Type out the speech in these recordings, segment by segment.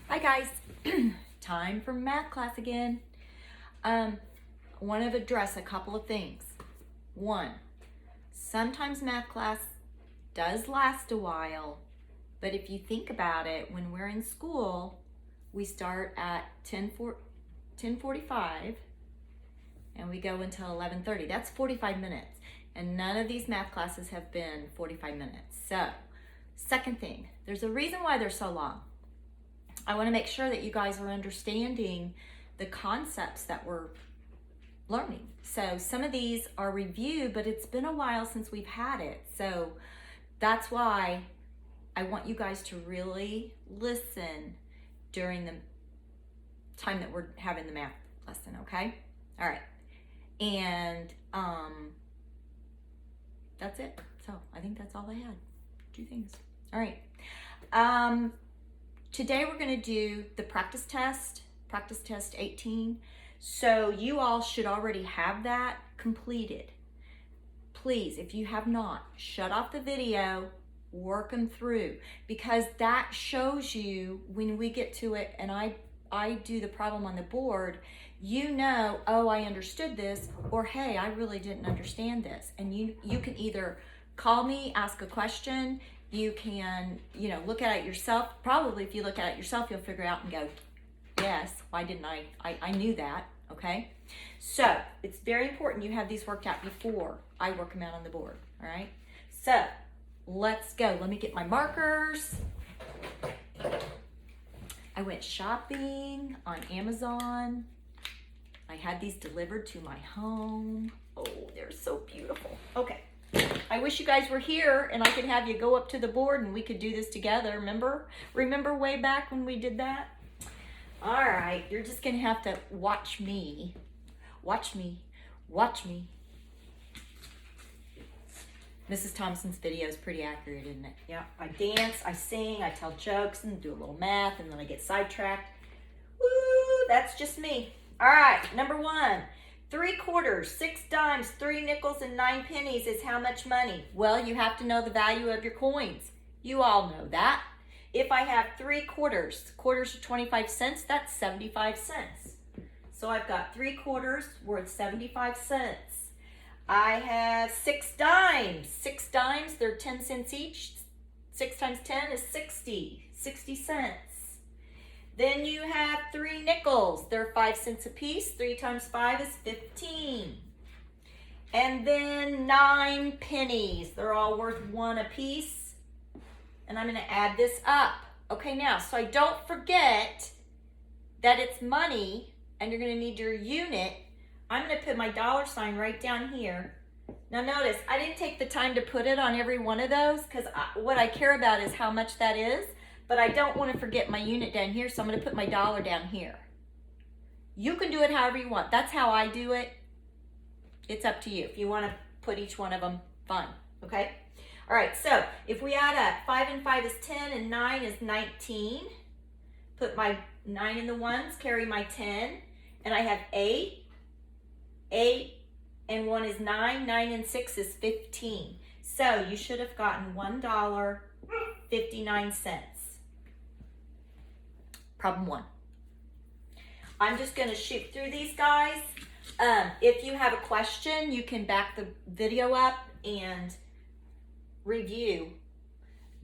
Hi guys, time for math class again. I want to address a couple of things. One, sometimes math class does last a while, but if you think about it, when we're in school, we start at 10:45 and we go until 11:30. That's 45 minutes, and none of these math classes have been 45 minutes. So, second thing, there's a reason why they're so long. I want to make sure that you guys are understanding the concepts that we're learning. So some of these are review, but it's been a while since we've had it. So that's why I want you guys to really listen during the time that we're having the math lesson, okay? All right. And that's it. So I think that's all I had. 2 things. All right. Today we're going to do the practice test 18. So you all should already have that completed. Please, if you have not, shut off the video, work them through, because that shows you when we get to it and I do the problem on the board, you know, oh, I understood this, or hey, I really didn't understand this. And you can either call me, ask a question. You can, look at it yourself. Probably if you look at it yourself, you'll figure out and go, yes, why didn't I knew that, okay? So it's very important you have these worked out before I work them out on the board, all right? So let's go. Let me get my markers. I went shopping on Amazon. I had these delivered to my home. Oh, they're so beautiful. Okay. I wish you guys were here and I could have you go up to the board and we could do this together. Remember way back when we did that? All right, you're just gonna have to watch me. Watch me. Mrs. Thompson's video is pretty accurate, isn't it? Yeah, I dance, I sing, I tell jokes and do a little math and then I get sidetracked. Woo, that's just me. All right, number 1. 3 quarters, 6 dimes, 3 nickels, and 9 pennies is how much money? Well, you have to know the value of your coins. You all know that. If I have 3 quarters are 25 cents, that's 75 cents. So I've got 3 quarters worth 75 cents. I have 6 dimes. 6 dimes, they're 10 cents each. 6 times 10 is 60 cents. Then you have 3 nickels. They're 5 cents a piece. 3 times 5 is 15. And then 9 pennies. They're all worth 1 a piece. And I'm going to add this up. Okay, now, so I don't forget that it's money, and you're going to need your unit. I'm going to put my dollar sign right down here. Now notice, I didn't take the time to put it on every one of those, because what I care about is how much that is. But I don't want to forget my unit down here, so I'm going to put my dollar down here. You can do it however you want. That's how I do it. It's up to you. If you want to put each one of them, fine. Okay? All right, so if we add up, 5 and 5 is 10, and 9 is 19. Put my 9 in the ones, carry my 10, and I have 8. 8 and 1 is 9. 9 and 6 is 15. So you should have gotten $1.59. Problem 1. I'm just going to shoot through these guys. If you have a question, you can back the video up and review.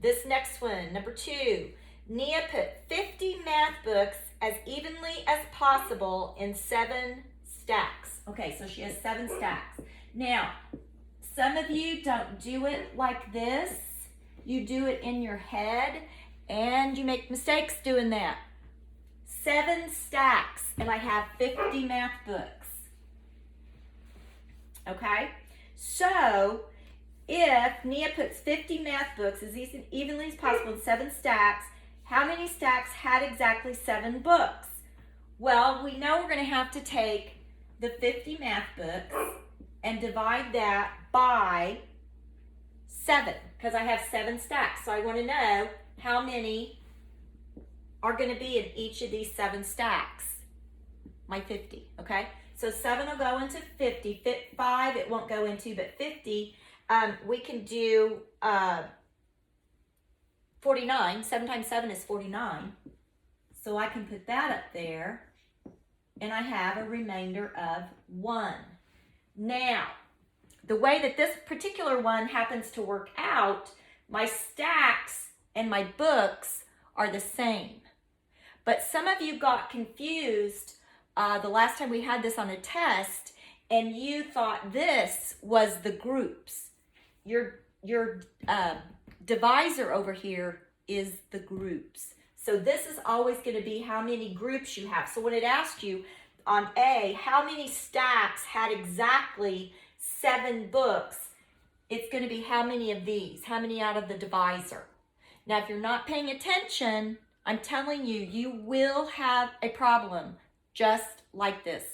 This next one, number 2. Nia put 50 math books as evenly as possible in 7 stacks. Okay, so she has 7 stacks. Now, some of you don't do it like this. You do it in your head, and you make mistakes doing that. 7 stacks, and I have 50 math books. Okay? So, if Nia puts 50 math books as evenly as possible in 7 stacks, how many stacks had exactly 7 books? Well, we know we're going to have to take the 50 math books and divide that by 7, because I have 7 stacks. So I want to know how many are going to be in each of these 7 stacks. My 50, okay? So 7 will go into 50. 5 it won't go into, but 50, we can do 49. 7 times 7 is 49. So I can put that up there, and I have a remainder of 1. Now, the way that this particular one happens to work out, my stacks and my books are the same. But some of you got confused the last time we had this on a test, and you thought this was the groups. Your divisor over here is the groups. So this is always going to be how many groups you have. So when it asked you on A, how many stacks had exactly 7 books, it's going to be how many of these, how many out of the divisor. Now, if you're not paying attention, I'm telling you, you will have a problem just like this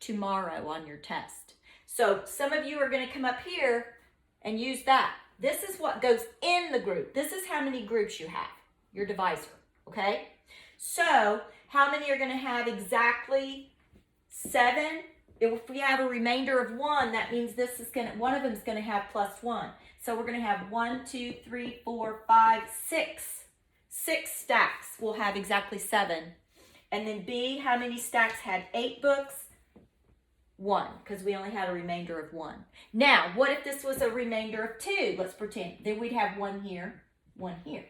tomorrow on your test. So some of you are going to come up here and use that. This is what goes in the group. This is how many groups you have, your divisor, okay? So how many are going to have exactly 7? If we have a remainder of 1, that means this is one of them is going to have +1. So we're going to have 1, 2, 3, 4, 5, 6. 6 stacks will have exactly 7. And then B, how many stacks had 8 books? 1, because we only had a remainder of 1. Now, what if this was a remainder of 2? Let's pretend. Then we'd have 1 here, 1 here.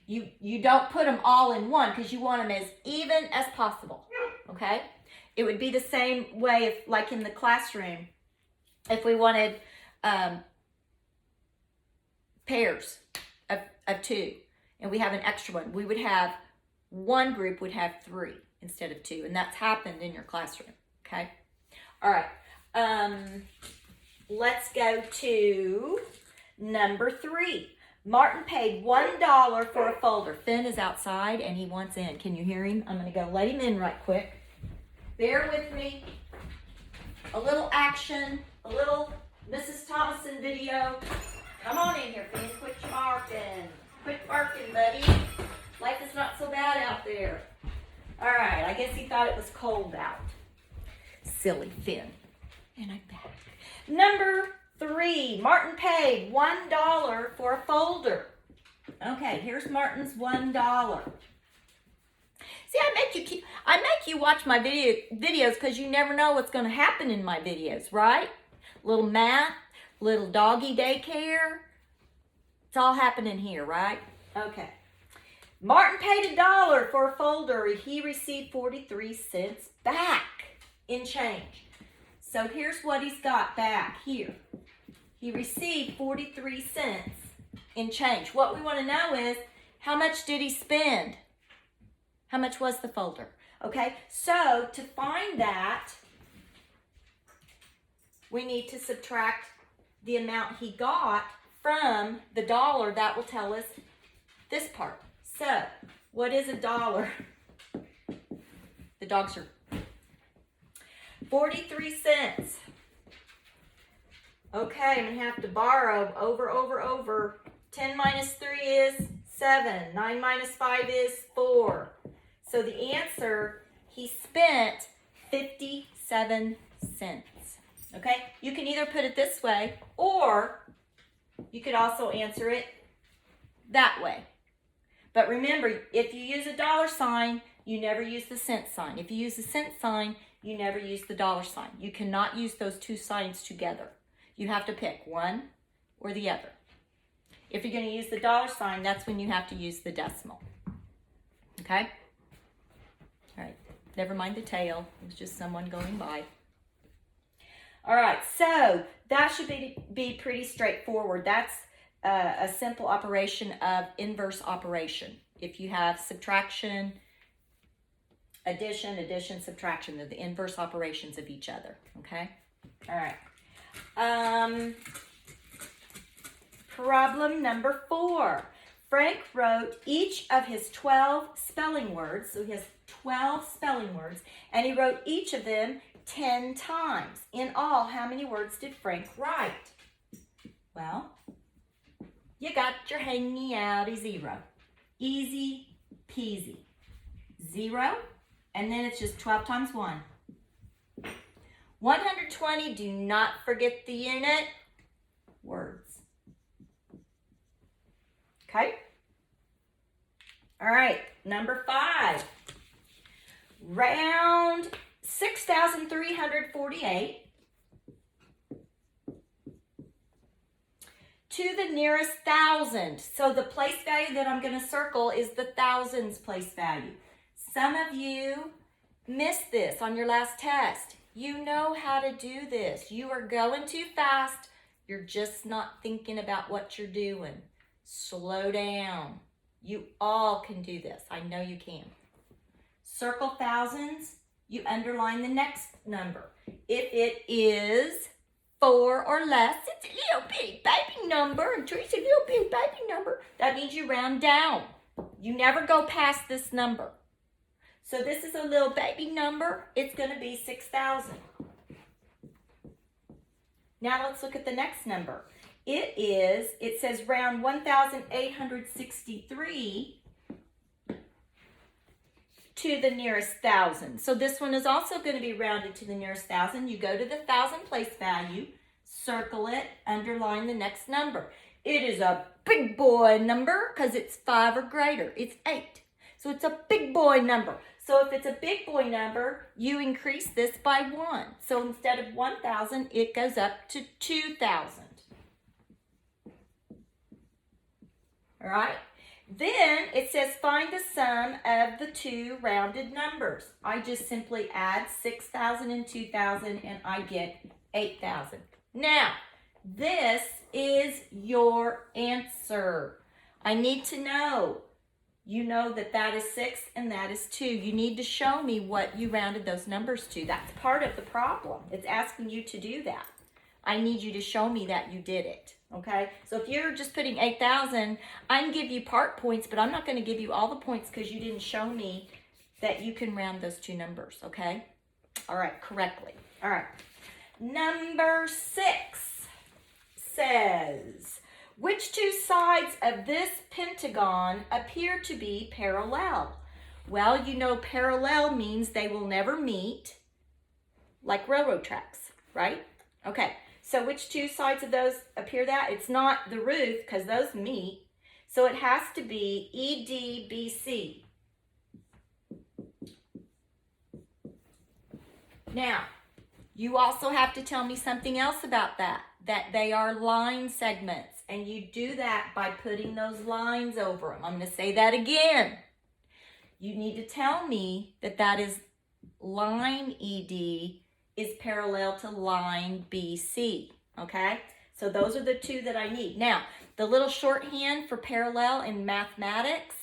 You don't put them all in 1 because you want them as even as possible, okay? It would be the same way if, like in the classroom, if we wanted pairs of 2 and we have an extra one, we would have one group would have 3 instead of 2, and that's happened in your classroom, okay? All right, let's go to number 3. Martin paid $1 for a folder. Finn is outside and he wants in. Can you hear him? I'm going to go let him in right quick. Bear with me. A little action, a little Mrs. Thomason video. Come on in here, Finn. Quit barking. Quit barking, buddy. Life is not so bad out there. All right, I guess he thought it was cold out. Silly Finn. And I'm back. Number 3, Martin paid $1 for a folder. Okay, here's Martin's $1. See, I make you watch my videos because you never know what's going to happen in my videos, right? Little math, little doggy daycare. It's all happening here, right? Okay. Martin paid $1 for a folder. He received 43 cents back in change. So here's what he's got back here. He received 43 cents in change. What we want to know is, how much did he spend? How much was the folder? Okay, so to find that, we need to subtract the amount he got from the $1. That will tell us this part. So, what is $1? The dogs are 43 cents. Okay, I'm going to have to borrow over. 10 minus 3 is 7. 9 minus 5 is 4. So the answer, he spent 57 cents. Okay, you can either put it this way, or you could also answer it that way. But remember, if you use a $sign, you never use the cent sign. If you use the cent sign, you never use the $sign. You cannot use those two signs together. You have to pick one or the other. If you're going to use the $sign, that's when you have to use the decimal. Okay? All right. Never mind the tail. It was just someone going by. All right. So that should be pretty straightforward. That's a simple operation of inverse operation. If you have subtraction, addition, subtraction, they're the inverse operations of each other. Okay? All right. Problem number 4. Frank wrote each of his 12 spelling words. So he has 12 spelling words, and he wrote each of them 10 times. In all, how many words did Frank write? Well, you got your hanging outy 0. Easy peasy. 0, and then it's just 12 times 1. 120, do not forget the unit. Words. Okay? All right, number 5. Round 6,348 to the nearest thousand. So the place value that I'm going to circle is the thousands place value. Some of you missed this on your last test. You know how to do this. You are going too fast. You're just not thinking about what you're doing. Slow down. You all can do this. I know you can. Circle thousands. You underline the next number. If it is 4 or less, it's a little bitty baby number. And Teresa's a little bitty baby number. That means you round down. You never go past this number. So this is a little baby number. It's going to be 6,000. Now let's look at the next number. It says round 1,863 to the nearest thousand. So this one is also going to be rounded to the nearest thousand. You go to the thousand place value, circle it, underline the next number. It is a big boy number because it's 5 or greater. It's 8. So it's a big boy number. So if it's a big boy number, you increase this by 1. So instead of 1,000, it goes up to 2,000. All right? Then it says find the sum of the two rounded numbers. I just simply add 6,000 and 2,000 and I get 8,000. Now, this is your answer. I need to know. You know that that is 6 and that is 2. You need to show me what you rounded those numbers to. That's part of the problem. It's asking you to do that. I need you to show me that you did it. Okay, so if you're just putting 8,000, I can give you part points, but I'm not going to give you all the points because you didn't show me that you can round those two numbers, okay? All right, correctly. All right, number 6 says, which two sides of this pentagon appear to be parallel? Well, you know parallel means they will never meet, like railroad tracks, right? Okay. So which two sides of those appear that? It's not the roof because those meet. So it has to be EDBC. Now, you also have to tell me something else about that they are line segments. And you do that by putting those lines over them. I'm going to say that again. You need to tell me that that is line ED is parallel to line BC, okay? So those are the two that I need. Now, the little shorthand for parallel in mathematics,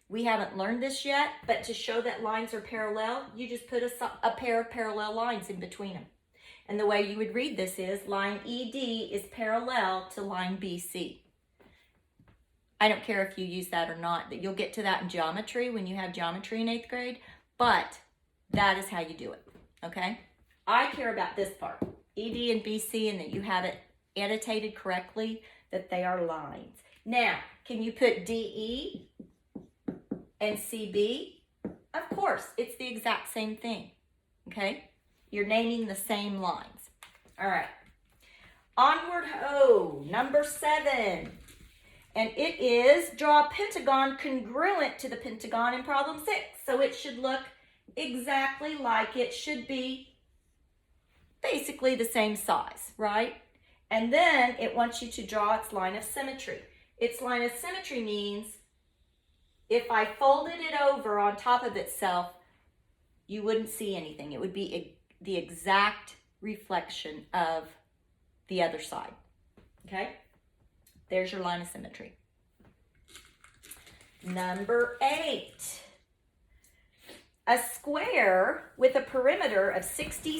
we haven't learned this yet, but to show that lines are parallel, you just put a pair of parallel lines in between them. And the way you would read this is line ED is parallel to line BC. I don't care if you use that or not, that you'll get to that in geometry when you have geometry in 8th grade, but that is how you do it, okay? I care about this part, ED and BC, and that you have it annotated correctly, that they are lines. Now, can you put DE and CB? Of course, it's the exact same thing, okay? You're naming the same lines. All right. Onward ho, number 7. And it is draw a pentagon congruent to the pentagon in problem 6. So it should look exactly like it should be basically the same size, right? And then it wants you to draw its line of symmetry. Its line of symmetry means if I folded it over on top of itself, you wouldn't see anything. It would be the exact reflection of the other side, okay? There's your line of symmetry. Number 8. A square with a perimeter of 60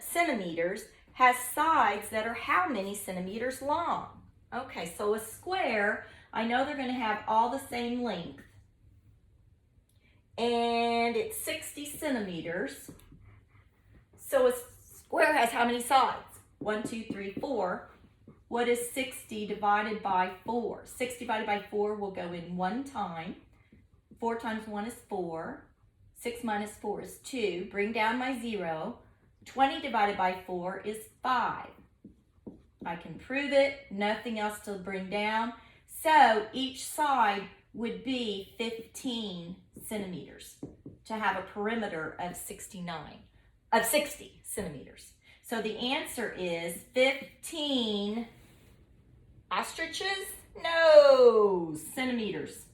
centimeters has sides that are how many centimeters long? Okay, so a square, I know they're going to have all the same length. And it's 60 centimeters. So a square has how many sides? 1, 2, 3, 4. What is 60 divided by 4? 6 divided by 4 will go in one time. 4 times 1 is 4. 6 minus 4 is 2. Bring down my 0. 20 divided by 4 is 5. I can prove it. Nothing else to bring down. So each side would be 15 centimeters to have a perimeter of 60 centimeters. So the answer is 15 ostriches? No, centimeters.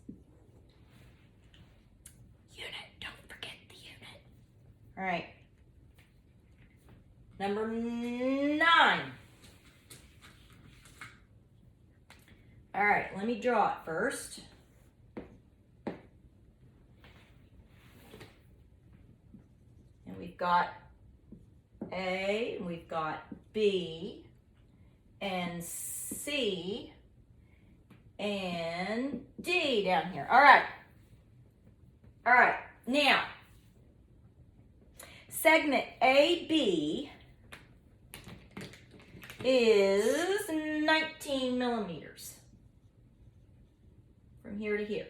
Unit, don't forget the unit. All right. Number 9. All right, let me draw it first. And we've got A, and we've got B, and C, and D down here. All right. All right, now, segment AB is 19 millimeters from here to here.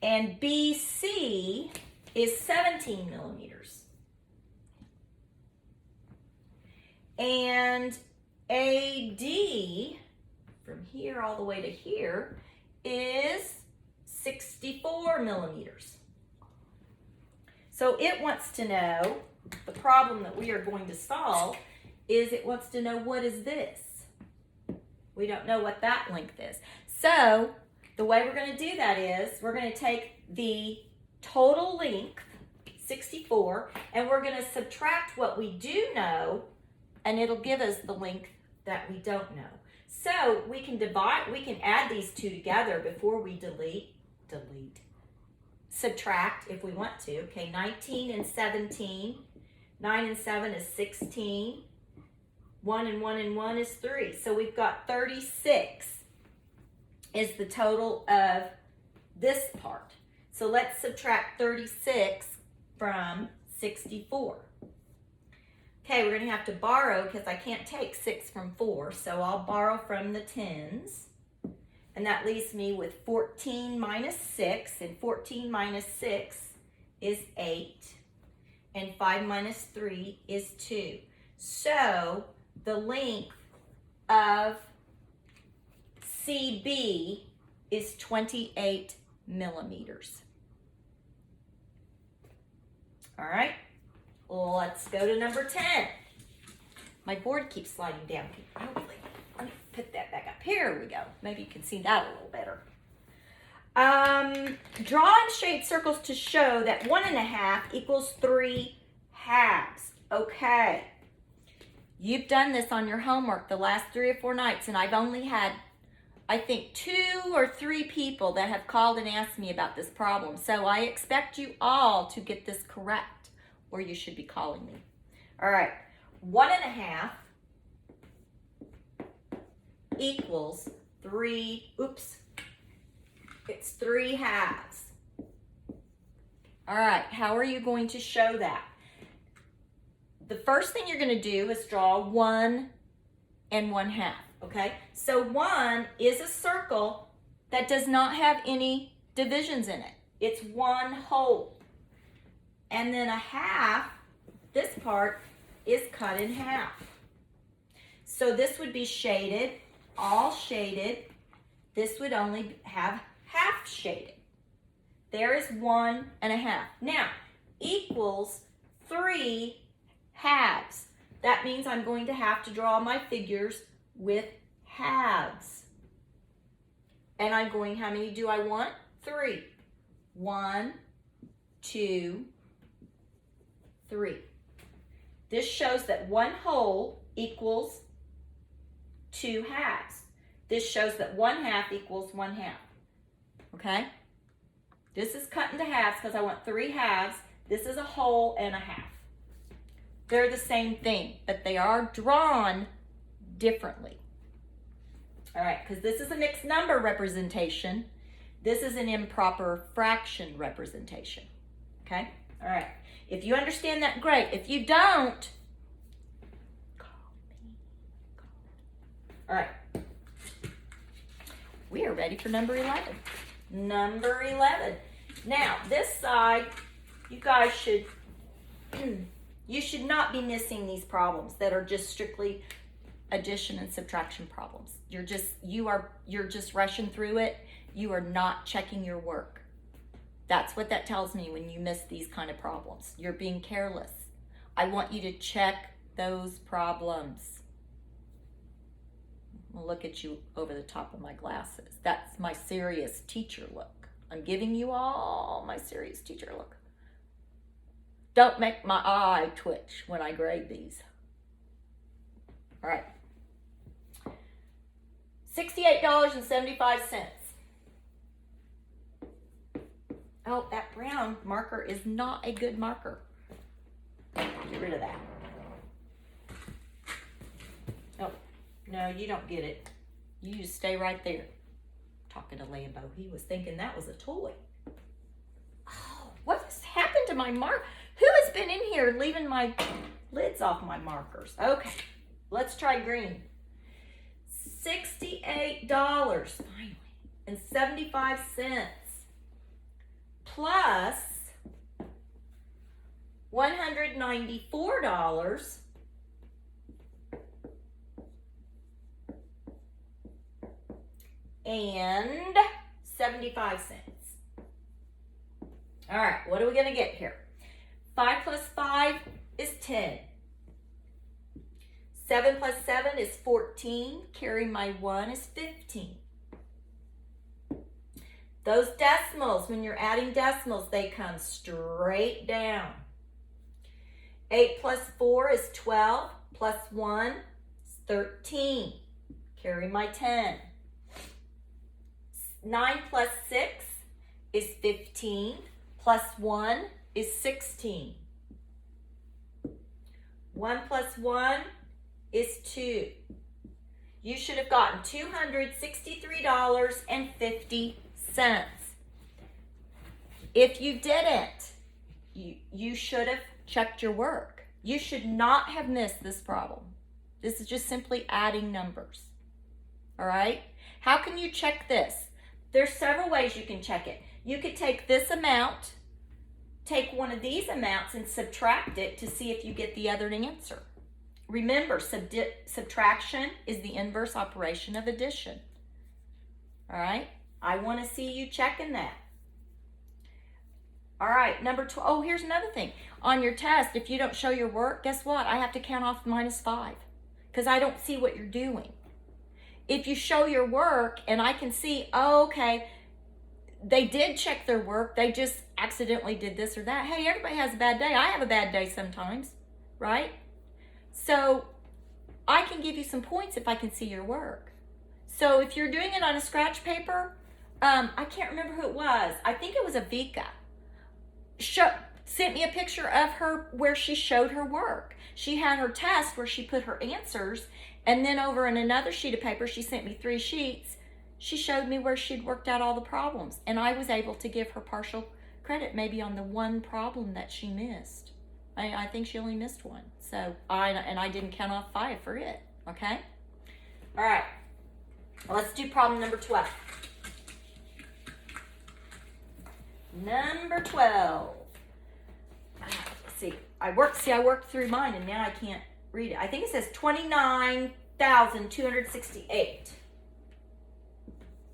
And BC is 17 millimeters. And AD, from here all the way to here, is 64 millimeters. So it wants to know, the problem that we are going to solve is it wants to know, what is this? We don't know what that length is. So the way we're going to do that is we're going to take the total length, 64, and we're going to subtract what we do know, and it'll give us the length that we don't know. So we can add these two together before we subtract if we want to. Okay, 19 and 17, 9 and 7 is 16, 1 and 1 and 1 is 3. So we've got 36 is the total of this part. So let's subtract 36 from 64. Okay, we're going to have to borrow because I can't take 6 from 4, so I'll borrow from the tens. And that leaves me with 14 minus 6, and 14 minus 6 is 8, and 5 minus 3 is 2. So the length of CB is 28 millimeters. All right. Let's go to number 10. My board keeps sliding down. Let me put that back up. Here we go. Maybe you can see that a little better. Draw and shade circles to show that 1.5 equals 3 halves. Okay. You've done this on your homework the last 3 or 4 nights, and I've only had, I think, 2 or 3 people that have called and asked me about this problem. So I expect you all to get this correct, or you should be calling me. All right, 1.5 equals 3, it's 3 halves. All right, how are you going to show that? The first thing you're going to do is draw 1 and 1/2, okay? So 1 is a circle that does not have any divisions in it. It's one whole. And then 1/2, this part, is cut in half. So this would be shaded, all shaded. This would only have half shaded. There is 1.5. Now, equals 3 halves. That means I'm going to have to draw my figures with halves. And I'm going, how many do I want? 3. 1, 2, 3. This shows that 1 whole equals 2 halves. This shows that 1/2 equals 1/2. Okay? This is cut into halves because I want 3 halves. This is a whole and a half. They're the same thing, but they are drawn differently. All right, because this is a mixed number representation. This is an improper fraction representation. Okay? All right. If you understand that, great. If you don't, call me. All right. We are ready for number 11. Number 11. Now, this side, you guys should, you should not be missing these problems that are just strictly addition and subtraction problems. You're just rushing through it, you are not checking your work. That's what that tells me when you miss these kind of problems. You're being careless. I want you to check those problems. I'll look at you over the top of my glasses. That's my serious teacher look. I'm giving you all my serious teacher look. Don't make my eye twitch when I grade these. All right. $68.75. Oh, that brown marker is not a good marker. Get rid of that. Oh, no, you don't get it. You just stay right there. Talking to Lambo, he was thinking that was a toy. Oh, what has happened to my mark? Who has been in here leaving my lids off my markers? Okay, let's try green. $68 finally and 75 cents plus $194 and 75 cents. All right, what are we going to get here? 5 plus 5 is 10. 7 plus 7 is 14. Carry my 1 is 15. Those decimals, when you're adding decimals, they come straight down. 8 plus 4 is 12. Plus 1 is 13. Carry my 10. 9 plus 6 is 15. Plus 1 is 16. 1 plus 1 is 2. You should have gotten $263.50. If you didn't, you should have checked your work. You should not have missed this problem. This is just simply adding numbers. All right? How can you check this? There's several ways you can check it. You could take this amount, take one of these amounts and subtract it to see if you get the other answer. Remember, subtraction is the inverse operation of addition. All right? I want to see you checking that. All right, number 12. Oh, here's another thing. On your test, if you don't show your work, guess what? I have to count off -5 because I don't see what you're doing. If you show your work and I can see, oh, okay, they did check their work, they just accidentally did this or that. Hey, everybody has a bad day. I have a bad day sometimes, right? So I can give you some points if I can see your work. So if you're doing it on a scratch paper, I can't remember who it was. I think it was Avika. Sent me a picture of her where she showed her work. She had her test where she put her answers, and then over in another sheet of paper, she sent me 3 sheets. She showed me where she'd worked out all the problems, and I was able to give her partial credit maybe on the one problem that she missed. I think she only missed one. So I didn't count off 5 for it, okay? All right, let's do problem number 12. Number 12. Let's see. I worked through mine and now I can't read it. I think it says 29,268.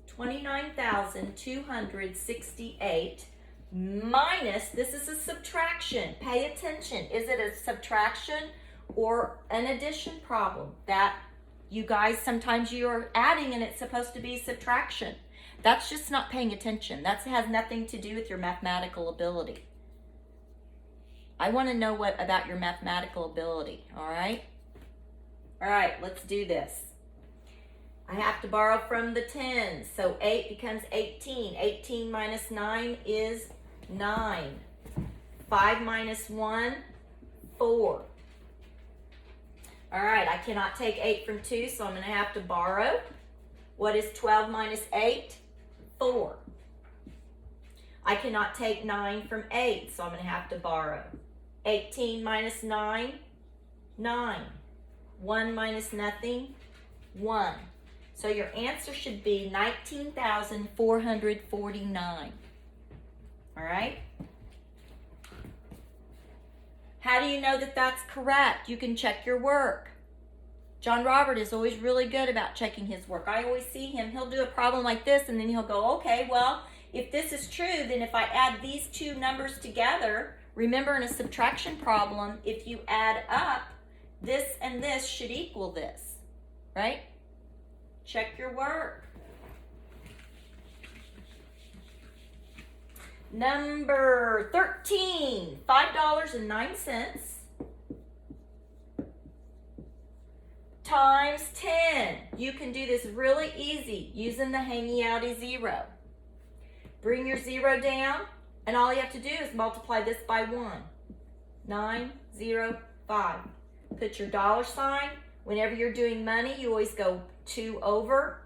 29,268 minus, this is a subtraction. Pay attention. Is it a subtraction or an addition problem? That you guys, sometimes you're adding and it's supposed to be subtraction. That's just not paying attention. That has nothing to do with your mathematical ability. I want to know what about your mathematical ability, all right? All right, let's do this. I have to borrow from the tens, so 8 becomes 18. 18 minus 9 is 9. 5 minus 1, 4. All right, I cannot take 8 from 2, so I'm going to have to borrow. What is 12 minus 8? 4. I cannot take 9 from 8, so I'm going to have to borrow. 18 minus 9, 9. 1 minus nothing, 1. So your answer should be 19,449. All right? How do you know that that's correct? You can check your work. John Robert is always really good about checking his work. I always see him. He'll do a problem like this, and then he'll go, okay, well, if this is true, then if I add these two numbers together, remember in a subtraction problem, if you add up, this and this should equal this, right? Check your work. Number 13, $5.09 times 10. You can do this really easy using the hangy outy zero. Bring your zero down, and all you have to do is multiply this by 1. 905. Put your dollar sign. Whenever you're doing money, you always go 2 over.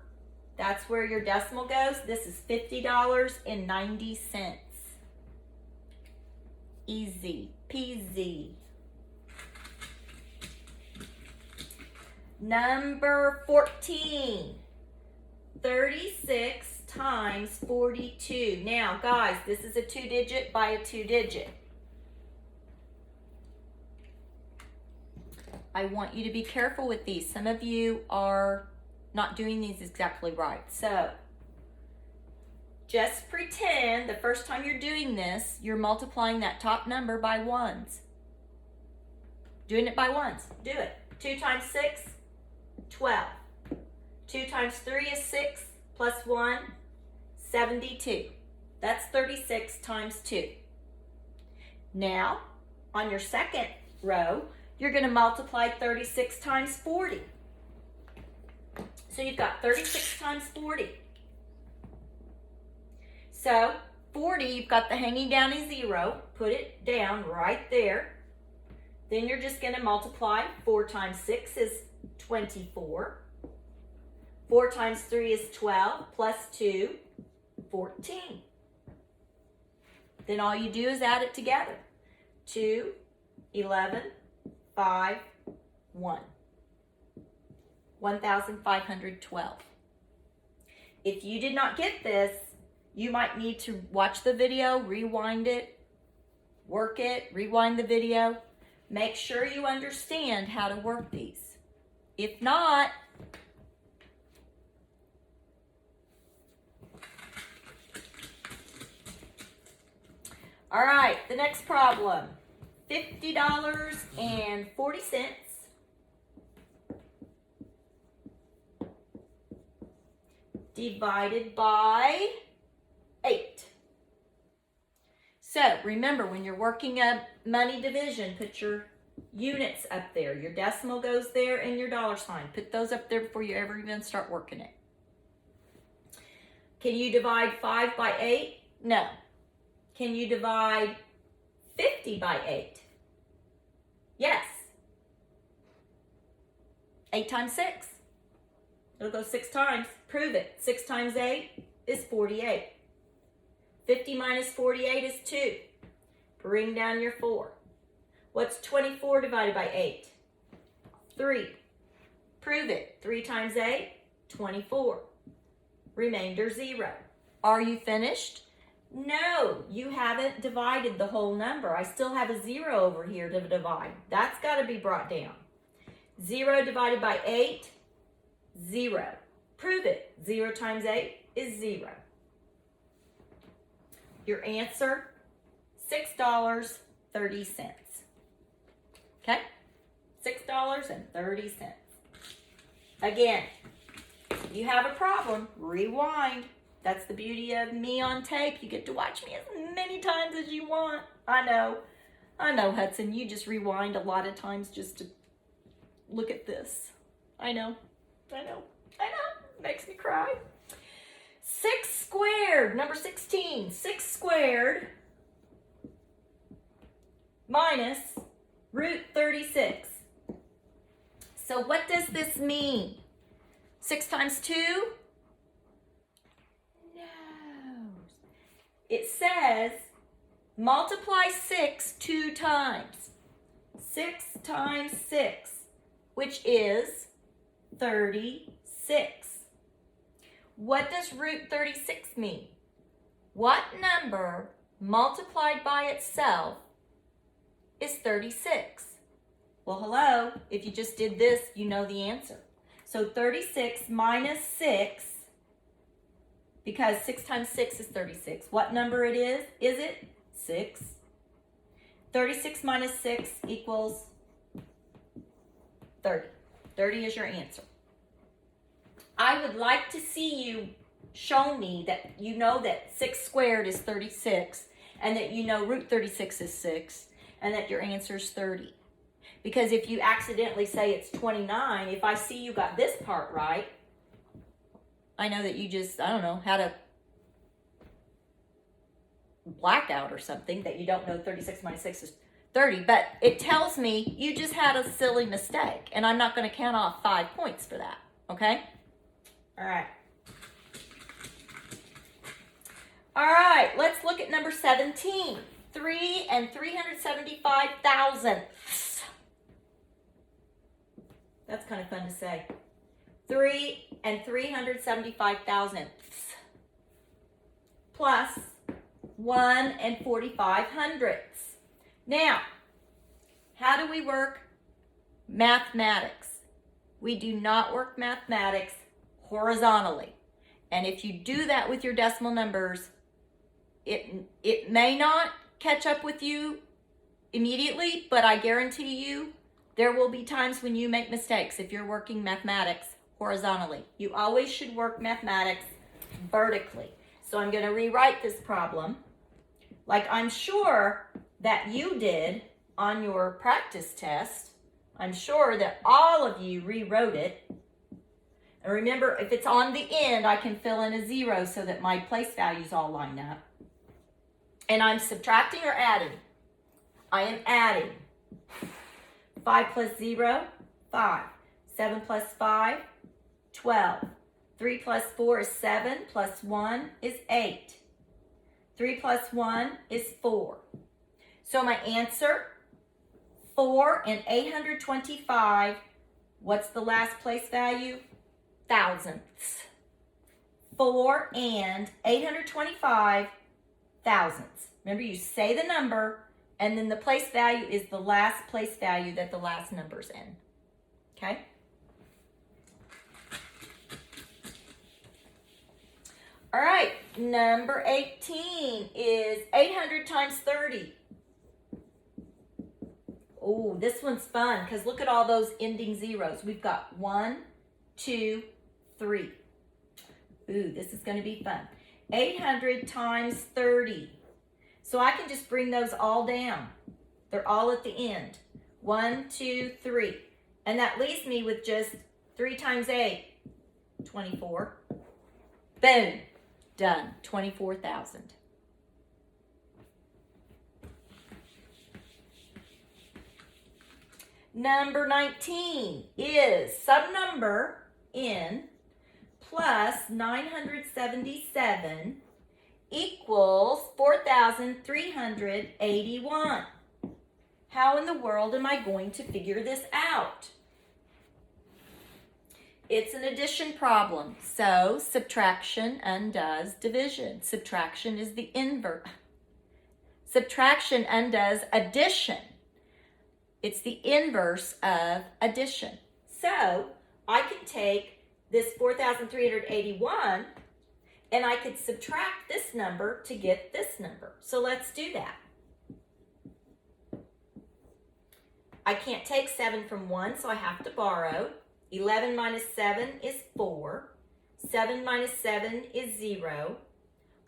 That's where your decimal goes. This is $50.90. Easy peasy. Number 14, 36 times 42. Now, guys, this is a 2-digit by a 2-digit. I want you to be careful with these. Some of you are not doing these exactly right. So, just pretend the first time you're doing this, you're multiplying that top number by ones. Doing it by ones. Do it. 2 times 6, 12. 2 times 3 is 6, plus 1, 72. That's 36 times 2. Now, on your second row, you're going to multiply 36 times 40. So you've got 36 times 40. So 40, you've got the hanging down a 0. Put it down right there. Then you're just going to multiply. 4 times 6 is 24. 4 times 3 is 12, plus 2, 14. Then all you do is add it together. 2, 11, 5, 1. 1,512. If you did not get this, you might need to watch the video, rewind it, work it, rewind the video. Make sure you understand how to work these. If not, all right, the next problem, $50.40 divided by 8. So remember, when you're working a money division, put your units up there. Your decimal goes there and your dollar sign. Put those up there before you ever even start working it. Can you divide 5 by 8? No. Can you divide 50 by 8? Yes. 8 times 6. It'll go 6 times. Prove it. 6 times 8 is 48. 50 minus 48 is 2. Bring down your 4. What's 24 divided by 8? 3. Prove it. 3 times 8, 24. Remainder 0. Are you finished? No, you haven't divided the whole number. I still have a 0 over here to divide. That's got to be brought down. 0 divided by 8, 0. Prove it. 0 times 8 is 0. Your answer, $6.30. Okay? $6.30. Again, if you have a problem, rewind. That's the beauty of me on tape. You get to watch me as many times as you want. I know, Hudson. You just rewind a lot of times just to look at this. I know. Makes me cry. 6 squared, number 16. 6 squared minus root 36. So what does this mean? 6 times 2? No. It says multiply 6 2 times. 6 times 6, which is 36. What does root 36 mean? What number multiplied by itself is 36? Well, hello, if you just did this, you know the answer. So 36 minus 6, because 6 times 6 is 36. What number it is? Is it 6? 36 minus 6 equals 30. 30 is your answer. I would like to see you show me that you know that 6 squared is 36, and that you know root 36 is 6, and that your answer is 30. Because if you accidentally say it's 29, if I see you got this part right, I know that you just, I don't know, had a blackout or something, that you don't know 36 minus 6 is 30. But it tells me you just had a silly mistake, and I'm not going to count off 5 points for that, okay? All right. All right, let's look at number 17. 3 and 375 thousandths. That's kind of fun to say. 3 and 375 thousandths. Plus 1 and 45 hundredths. Now, how do we work mathematics? We do not work mathematics horizontally. And if you do that with your decimal numbers, it may not catch up with you immediately, but I guarantee you there will be times when you make mistakes if you're working mathematics horizontally. You always should work mathematics vertically. So I'm going to rewrite this problem like I'm sure that you did on your practice test. I'm sure that all of you rewrote it. And remember, if it's on the end, I can fill in a 0 so that my place values all line up. And I'm subtracting or adding? I am adding. 5 plus 0, 5. 7 plus 5, 12. 3 plus 4 is 7, plus 1 is 8. 3 plus 1 is 4. So my answer, 4 and 825, what's the last place value? Thousandths. 4 and 825 thousandths. Remember, you say the number, and then the place value is the last place value that the last number's in. Okay? All right, number 18 is 800 times 30. Oh, this one's fun because look at all those ending zeros. We've got 1, 2, 3. Ooh, this is going to be fun. 800 times 30. So I can just bring those all down. They're all at the end. 1, 2, 3. And that leaves me with just 3 times 8, 24. Boom. Done. 24,000. Number 19 is some number n plus 977 equals 4,381. How in the world am I going to figure this out? It's an addition problem, so subtraction undoes division. Subtraction is the inverse. Subtraction undoes addition. It's the inverse of addition. So I can take this 4,381 and I could subtract this number to get this number. So let's do that. I can't take 7 from 1, so I have to borrow. 11 minus 7 is 4. 7 minus 7 is 0.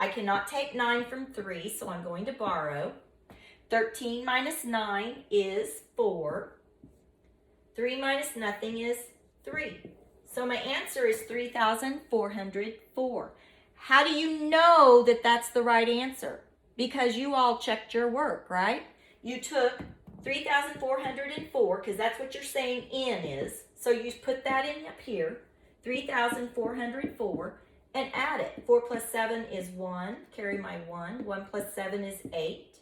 I cannot take 9 from 3, so I'm going to borrow. 13 minus 9 is 4. 3 minus nothing is 3. So my answer is 3,404. How do you know that that's the right answer? Because you all checked your work, right? You took 3,404, because that's what you're saying n is. So you put that in up here, 3,404, and add it. 4 plus 7 is 1. Carry my 1. 1 plus 7 is 8.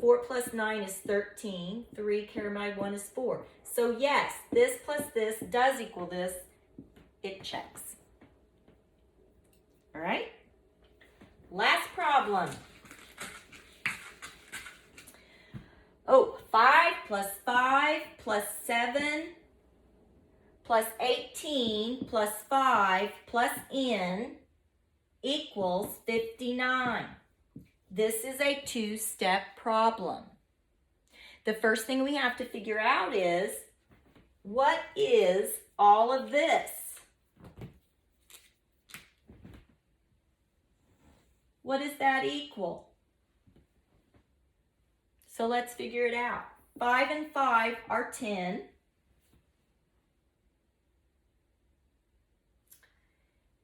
4 plus 9 is 13. 3, carry my 1 is 4. So yes, this plus this does equal this. It checks. All right? Last problem. 5 plus 5 plus 7 plus 18 plus 5 plus n equals 59. This is a two-step problem. The first thing we have to figure out is, what is all of this? What does that equal? So let's figure it out. 5 and 5 are 10.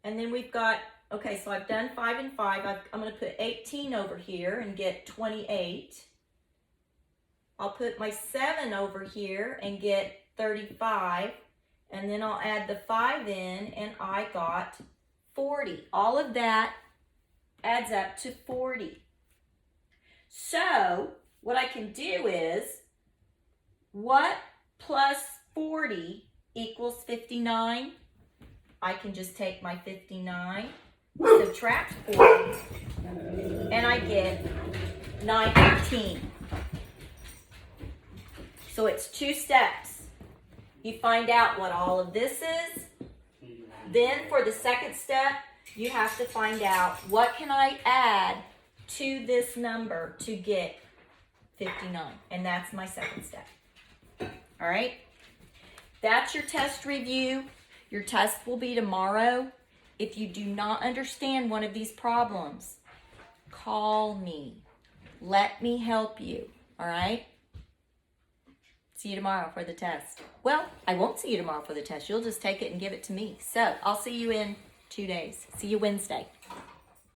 And then we've got, okay, so I've done 5 and 5. I'm going to put 18 over here and get 28. I'll put my 7 over here and get 35. And then I'll add the 5 in, and I got 40. All of that adds up to 40. So what I can do is, what plus 40 equals 59? I can just take my 59, subtract 40, and I get 19. So it's two steps. You find out what all of this is. Then for the second step, you have to find out, what can I add to this number to get 59? And that's my second step. All right? That's your test review. Your test will be tomorrow. If you do not understand one of these problems, call me. Let me help you. All right? See you tomorrow for the test. Well, I won't see you tomorrow for the test. You'll just take it and give it to me. So I'll see you in 2 days. See you Wednesday.